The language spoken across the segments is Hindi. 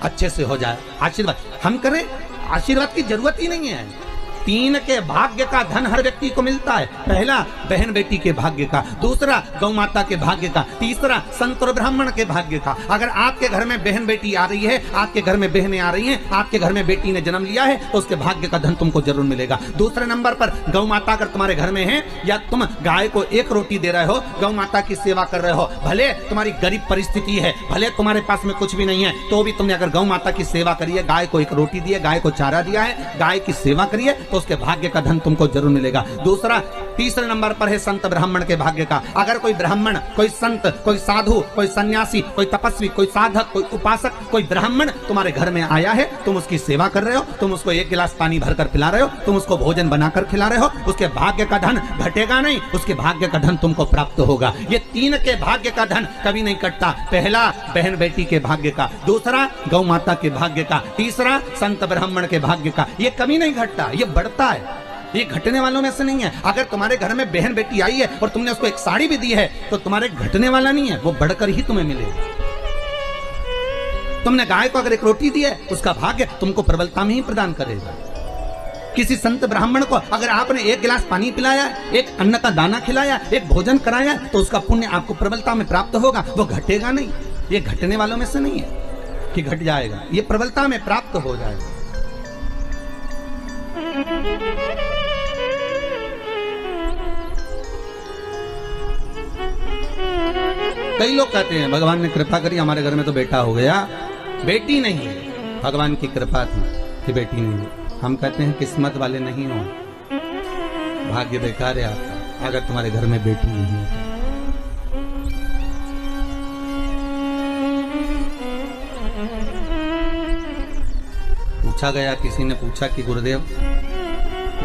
अच्छे से हो जाए। आशीर्वाद हम करें, आशीर्वाद की जरूरत ही नहीं है। 3 के भाग्य का धन हर व्यक्ति को मिलता है। पहला बहन बेटी के भाग्य का, दूसरा गौ माता के भाग्य का, तीसरा संत और ब्राह्मण के भाग्य का। अगर आपके घर में बहन बेटी आ रही है, आपके घर में बहनें आ रही हैं, आपके घर में बेटी ने जन्म लिया है, तो उसके भाग्य का धन तुमको जरूर मिलेगा। दूसरे नंबर पर गौ माता अगर तुम्हारे घर में है, या तुम गाय को 1 रोटी दे रहे हो, गौ माता की सेवा कर रहे हो, भले तुम्हारी गरीब परिस्थिति है, भले तुम्हारे पास में कुछ भी नहीं है, तो भी तुमने अगर गौ माता की सेवा करी है, गाय को 1 रोटी दी है, गाय को चारा दिया है, गाय की सेवा करिए, तो उसके भाग्य का धन तुमको जरूर मिलेगा। तीसरे नंबर पर है संत ब्राह्मण के भाग्य का। अगर कोई ब्राह्मण, कोई संत, कोई साधु, कोई सन्यासी, कोई तपस्वी, कोई साधक, कोई उपासक, कोई ब्राह्मण तुम्हारे घर में आया है, तुम उसकी सेवा कर रहे हो, तुम उसको 1 गिलास पानी भरकर पिला रहे हो, तुम उसको भोजन बनाकर खिला रहे हो, उसके भाग्य का धन घटेगा नहीं, उसके भाग्य का धन तुमको प्राप्त होगा। ये 3 के भाग्य का धन कभी नहीं कटता। पहला बहन बेटी के भाग्य का, दूसरा गौ माता के भाग्य का, तीसरा संत ब्राह्मण के भाग्य का। ये कभी नहीं घटता, ये बढ़ता है, ये घटने वालों में से नहीं है। अगर तुम्हारे घर में बहन बेटी आई है और तुमने उसको 1 साड़ी भी दी है, तो तुम्हारे घटने वाला नहीं है, वो बढ़कर ही तुम्हें मिलेगा। तुमने गाय को अगर 1 रोटी दी है, उसका भाग्य तुमको प्रबलता में ही प्रदान करेगा। किसी संत ब्राह्मण को अगर आपने 1 गिलास पानी पिलाया, 1 अन्न का दाना खिलाया, 1 भोजन कराया, तो उसका पुण्य आपको प्रबलता में प्राप्त होगा, वो घटेगा नहीं। ये घटने वालों में से नहीं है कि घट जाएगा, ये प्रबलता में प्राप्त हो जाएगा। कई लोग कहते हैं भगवान ने कृपा करी, हमारे घर में तो बेटा हो गया, बेटी नहीं है। भगवान की कृपा थी कि बेटी नहीं है। हम कहते हैं किस्मत वाले नहीं हो, भाग्य बेकार है आपका अगर तुम्हारे घर में बेटी नहीं है। पूछा गया, किसी ने पूछा कि गुरुदेव,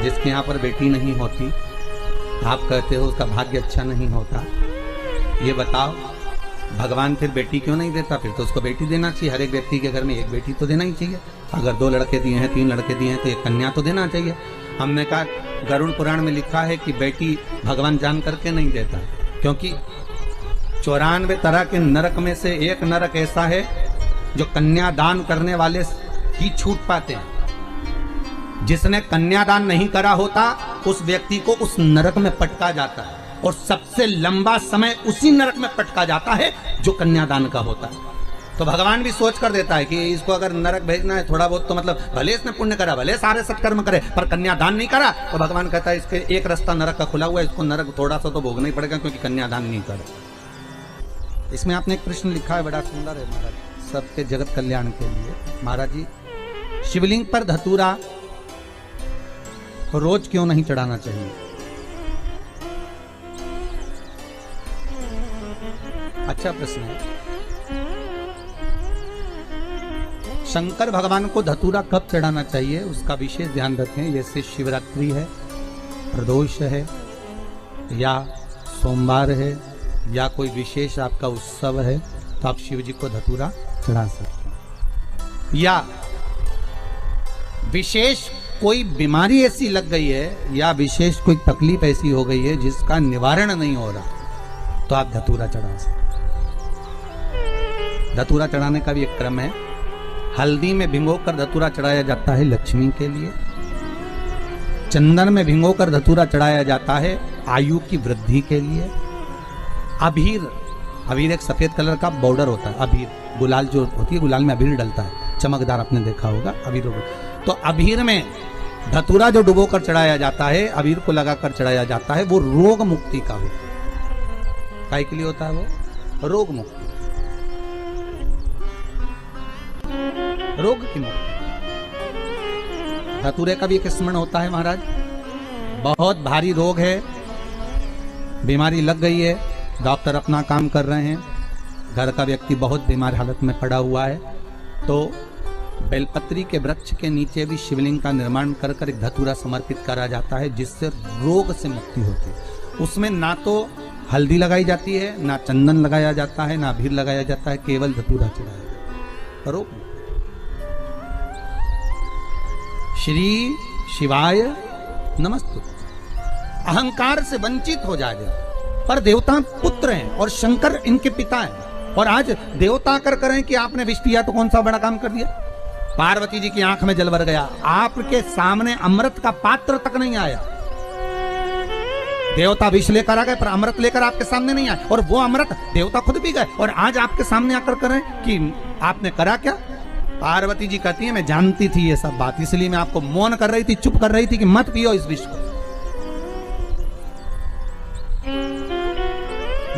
जिसके यहाँ पर बेटी नहीं होती, आप कहते हो उसका भाग्य अच्छा नहीं होता, ये बताओ भगवान फिर बेटी क्यों नहीं देता? फिर तो उसको बेटी देना चाहिए। हर एक व्यक्ति के घर में 1 बेटी तो देना ही चाहिए। अगर 2 लड़के दिए हैं, 3 लड़के दिए हैं, तो 1 कन्या तो देना चाहिए। हमने कहा गरुड़ पुराण में लिखा है कि बेटी भगवान जान करके नहीं देता, क्योंकि 94 तरह के नरक में से एक नरक ऐसा है जो कन्यादान करने वाले ही छूट पाते हैं। जिसने कन्यादान नहीं करा होता, उस व्यक्ति को उस नरक में पटका जाता है, और सबसे लंबा समय उसी नरक में पटका जाता है जो कन्यादान का होता है। तो भगवान भी सोच कर देता है कि इसको अगर नरक भेजना है, थोड़ा बहुत तो मतलब भले इसने पुण्य करा, भले सारे सत्कर्म करे, पर कन्यादान नहीं करा, तो भगवान कहता है इसके एक रास्ता नरक का खुला हुआ है, इसको नरक थोड़ा सा तो भोगना ही पड़ेगा, क्योंकि कन्यादान नहीं करे। इसमें आपने एक प्रश्न लिखा है, बड़ा सुंदर है महाराज, सबके जगत कल्याण के लिए। महाराज जी, शिवलिंग पर धतूरा रोज क्यों नहीं चढ़ाना चाहिए? अच्छा प्रश्न है। शंकर भगवान को धतूरा कब चढ़ाना चाहिए, उसका विशेष ध्यान रखें। जैसे शिवरात्रि है, प्रदोष है, या सोमवार है, या कोई विशेष आपका उत्सव है, तो आप शिव जी को धतूरा चढ़ा सकते हैं। या विशेष कोई बीमारी ऐसी लग गई है, या विशेष कोई तकलीफ ऐसी हो गई है जिसका निवारण नहीं हो रहा, तो आप धतूरा चढ़ा सकते हैं। धतूरा चढ़ाने का भी एक क्रम है। हल्दी में भिगोकर धतूरा चढ़ाया जाता है लक्ष्मी के लिए। चंदन में भिगोकर धतूरा चढ़ाया जाता है आयु की वृद्धि के लिए। अबीर, अबीर एक सफेद कलर का बॉर्डर होता है। अबीर, गुलाल जो होती है, गुलाल में अबीर डलता है, चमकदार, आपने देखा होगा अबीर। तो अबीर में धतूरा जो डुबोकर चढ़ाया जाता है, अबीर को लगाकर चढ़ाया जाता है, वो रोग मुक्ति का होता है। काय के लिए होता है? वो रोग मुक्ति, रोग की मुक्ति। धतूरे का भी एक स्मरण होता है महाराज। बहुत भारी रोग है, बीमारी लग गई है, डॉक्टर अपना काम कर रहे हैं, घर का व्यक्ति बहुत बीमार हालत में पड़ा हुआ है, तो बेलपत्री के वृक्ष के नीचे भी शिवलिंग का निर्माण कर कर एक धतूरा समर्पित करा जाता है, जिससे रोग से मुक्ति होती है। उसमें ना तो हल्दी लगाई जाती है, ना चंदन लगाया जाता है, ना अबीर लगाया जाता है, केवल धतूरा चढ़ाया जाता है। रोग। श्री शिवाय नमस्तु। अहंकार से वंचित हो जाएगा, पर देवता पुत्र हैं और शंकर इनके पिता हैं। और आज देवता कर करें कि आपने विष पिया तो कौन सा बड़ा काम कर दिया। पार्वती जी की आंख में जल भर गया, आपके सामने अमृत का पात्र तक नहीं आया। देवता विष लेकर आ गए पर अमृत लेकर आपके सामने नहीं आए, और वो अमृत देवता खुद पी गए और आज आपके सामने आकर करें कि आपने करा क्या। पार्वती जी कहती है मैं जानती थी ये सब बात, इसलिए मैं आपको मौन कर रही थी, चुप कर रही थी कि मत पियो इस विष को,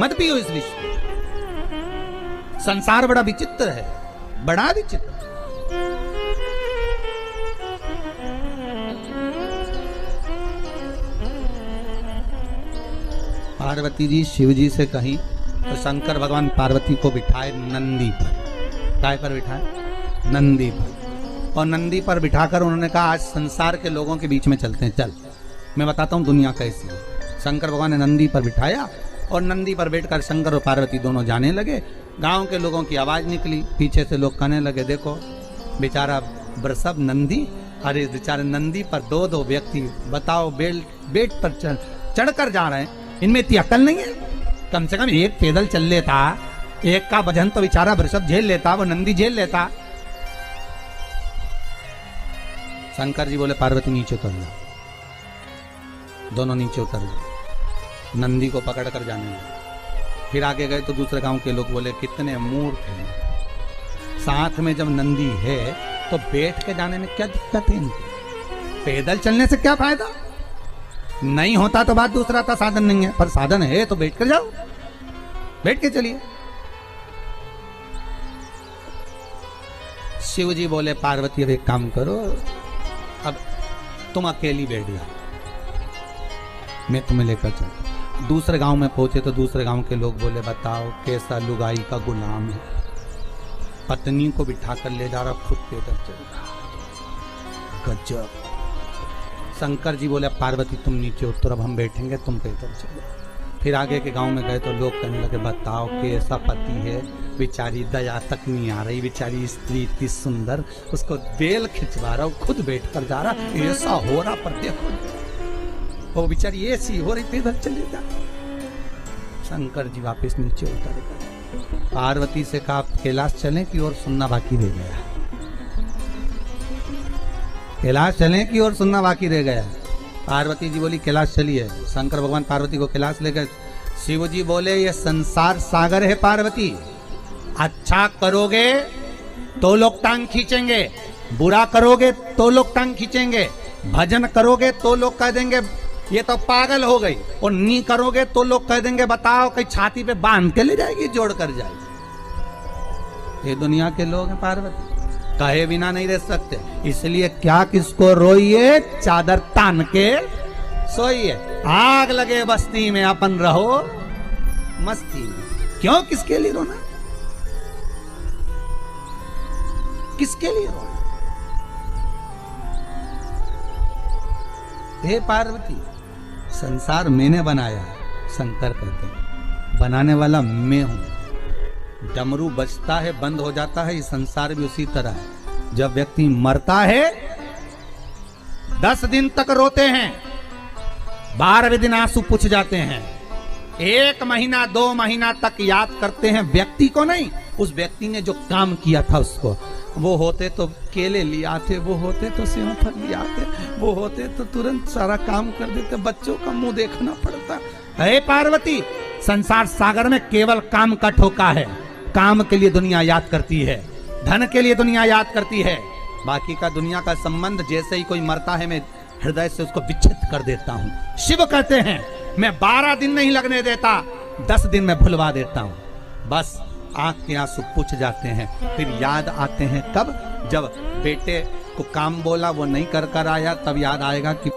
मत पियो इस विष को। संसार बड़ा विचित्र है, बड़ा विचित्र। पार्वती जी शिव जी से कहीं तो शंकर भगवान पार्वती को बिठाए नंदी पर। काय पर बिठाए? नंदी पर। और नंदी पर बिठाकर उन्होंने कहा आज संसार के लोगों के बीच में चलते हैं, चल मैं बताता हूं दुनिया कैसी है। शंकर भगवान ने नंदी पर बिठाया और नंदी पर बैठकर शंकर और पार्वती दोनों जाने लगे। गांव के लोगों की आवाज निकली, पीछे से लोग कहने लगे देखो बेचारा बरसब नंदी, अरे बेचारे नंदी पर दो दो व्यक्ति बताओ बेट पर चढ़कर जा रहे हैं, इनमें इतनी अकल नहीं है। कम से कम एक पैदल चल लेता, एक का वजन तो बेचारा वृषभ झेल लेता, वो नंदी झेल लेता। शंकर जी बोले पार्वती नीचे उतर जाओ। दोनों नीचे उतर गए, नंदी को पकड़ कर जाने लगे। फिर आगे गए तो दूसरे गांव के लोग बोले कितने मूर्ख हैं, साथ में जब नंदी है तो बैठ के जाने में क्या दिक्कत है इनकी, पैदल चलने से क्या फायदा। नहीं होता तो बात दूसरा था, साधन नहीं है, पर साधन है तो बैठ कर जाओ, बैठ के चलिए। शिव जी बोले पार्वती अब एक काम करो, अब तुम अकेली बैठ जाओ, मैं तुम्हें लेकर चलूं। दूसरे गांव में पहुंचे तो दूसरे गांव के लोग बोले बताओ कैसा लुगाई का गुलाम है, पत्नी को बिठा कर ले जा रहा, खुद पैदल चल रहा, गजब। शंकर जी बोले पार्वती तुम नीचे उतर, अब हम बैठेंगे, तुम पैदल चलो। फिर आगे के गांव में गए तो लोग कहने लगे बताओ कैसा पति है, बेचारी दया तक नहीं आ रही, बेचारी स्त्री इतनी सुंदर, उसको बेल खिंचवा रहा, खुद बैठ कर जा रहा, ऐसा हो रहा, पर देखो वो बेचारी ऐसी हो रही, पैदल चले जा। शंकर जी वापस नीचे उतर गए। पार्वती से कहा कैलाश चलें कि और सुनना बाकी रह गया, कैलाश चलें कि और सुनना बाकी रह गया। पार्वती जी बोली कैलाश चलिए। शंकर भगवान पार्वती को कैलाश ले गए। शिव जी बोले ये संसार सागर है पार्वती, अच्छा करोगे तो लोग टांग खींचेंगे, बुरा करोगे तो लोग टांग खींचेंगे, भजन करोगे तो लोग कह देंगे ये तो पागल हो गई, और नहीं करोगे तो लोग कह देंगे बताओ कहीं छाती पे बांध के ले जाएगी, जोड़ कर जाएगी। ये दुनिया के लोग हैं पार्वती, कहे बिना नहीं रह सकते, इसलिए क्या किसको रोइए, चादर तान के सोइए। आग लगे बस्ती में अपन रहो मस्ती में, क्यों किसके लिए रोना, किसके लिए रोना। हे पार्वती संसार मैंने बनाया, शंकर कहते हैं बनाने वाला मैं हूं। डमरू बजता है बंद हो जाता है, ये संसार भी उसी तरह है। जब व्यक्ति मरता है 10 दिन तक रोते हैं, 12वें दिन आंसू पुछ जाते हैं, 1 महीना 2 महीना तक याद करते हैं व्यक्ति को नहीं, उस व्यक्ति ने जो काम किया था उसको। वो होते तो केले ले आते, वो होते तो सेवफल ले आते, वो होते तो तुरंत सारा काम कर देते, बच्चों का मुंह देखना पड़ता। हे पार्वती संसार सागर में केवल काम का ठोका है, काम के लिए दुनिया याद करती है, धन के लिए दुनिया याद करती है, बाकी का दुनिया का संबंध जैसे ही कोई मरता है मैं हृदय से उसको विच्छेद कर देता हूं। शिव कहते हैं मैं 12 दिन नहीं लगने देता, 10 दिन में भुलवा देता हूं। बस आंख के आंसू पुछ जाते हैं, फिर याद आते हैं कब, जब बेटे को काम बोला वो नहीं कर आया, तब याद आएगा कि